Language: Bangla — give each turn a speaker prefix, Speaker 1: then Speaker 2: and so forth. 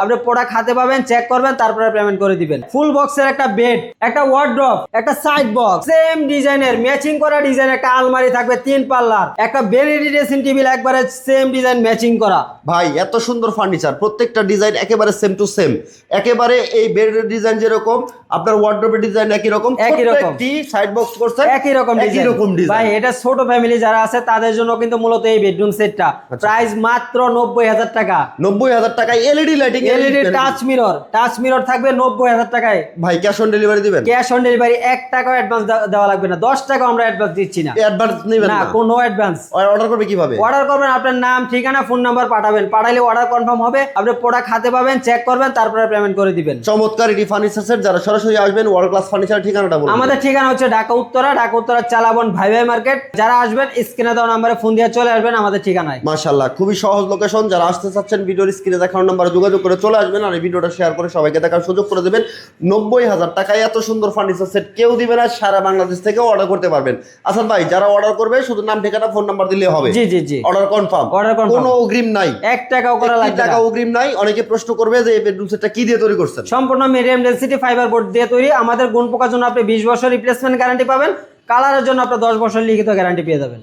Speaker 1: আপনি প্রোডাক্ট হাতে পাবেন, চেক করবেন, তারপরে পেমেন্ট করে দিবেন। ফুল বক্সের একটা বেড, একটা ওয়ার্ড্রপ, একটা সাইড বক্স, সেম ডিজাইনের ম্যাচিং করা ডিজাইন একটা আলমারি থাকবে 3 পাল্লার, একটা ভ্যানিটি ড্রেসিং টেবিল একবারে সেম ডিজাইন ম্যাচিং করা।
Speaker 2: ভাই এত সুন্দর ফার্নিচার, প্রত্যেকটা ডিজাইন একেবারে সেম টু সেম, একেবারে এই বেডের ডিজাইন যেরকম আপনার ওয়ার্ড্রোবের ডিজাইন একই রকম, প্রত্যেকটি সাইড বক্স করছে
Speaker 1: একই রকম ডিজাইন। ভাই এটা ছোট ফ্যামিলি যারা আছে তাদের জন্য কিন্তু মূলত এই বেডরুম সেটটা প্রাইস মাত্র 90,000 টাকা।
Speaker 2: 90,000 টাকায় LED lighting,
Speaker 1: LED touch mirror থাকবে 90,000 টাকায়।
Speaker 2: ভাই ক্যাশ অন ডেলিভারি দিবেন?
Speaker 1: ক্যাশ অন ডেলিভারি 1 টাকাও অ্যাডভান্স দেওয়া লাগবে না, 10 টাকা আমরা অ্যাডভান্স দিচ্ছি না।
Speaker 2: অ্যাডভান্স নেবেন
Speaker 1: না,
Speaker 2: না?
Speaker 1: কোনো অ্যাডভান্স।
Speaker 2: অর্ডার করবে কিভাবে?
Speaker 1: অর্ডার করবেন, আপনার নাম, ঠিকানা, ফোন নাম্বার পাঠাবেন, পাঠাইলে অর্ডার কনফার্ম হবে, আপনি প্রোডাক্ট হাতে পাবেন, চেক করবেন, তারপরে পেমেন্ট করে দিবেন।
Speaker 2: চমৎকার এটি ফার্নিচার সেট, যারা সরাসরি আসবেন ওয়ার্ল্ড ক্লাস ফার্নিচার ঠিকানাটা বলুন।
Speaker 1: আমাদের ঠিকানা হচ্ছে ঢাকা উত্তরা চালাবন ভাই ভাই মার্কেট। যারা আসবেন স্ক্রিনে দেওয়া নাম্বারে ফোন দিয়ে চলে আসবেন আমাদের ঠিকানায়।
Speaker 2: মাশাআল্লাহ, খুবই সহজ লোকেশন। যারা আসতে চাচ্ছেন ভিডিওর স্ক্রিনে দেখানো নাম্বারে যোগাযোগ করে চলে আসবেন, আর এই ভিডিওটা শেয়ার করে সবাইকে দেখার সুযোগ করে দেবেন। 90,000 টাকায় এত সুন্দর ফার্নিচার সেট কেউ দিবে না, সারা বাংলাদেশ থেকে অর্ডার করতে পারবেন। আসাদ ভাই, যারা অর্ডার করবে শুধু নাম, ঠিকানা, ফোন নাম্বার দিলে হবে?
Speaker 1: জি জি জি,
Speaker 2: অর্ডার কনফার্ম, কোনো অগ্রিম নাই,
Speaker 1: 1 টাকাও করা লাগবে না।
Speaker 2: টাকা অগ্রিম নাই। অনেকে প্রশ্ন করবে যে এই বেডরুম সেটটা কি দিয়ে তৈরি করছেন?
Speaker 1: সম্পূর্ণ মিডিয়াম ডেনসিটি ফাইবার বোর্ড দিয়ে তৈরি। আমাদের গুণ পোকার জন্য আপনি 20 বছর রিপ্লেসমেন্ট গ্যারান্টি পাবেন, কালারের জন্য আপনি 10 বছর লিখিত গ্যারান্টি পেয়ে যাবেন।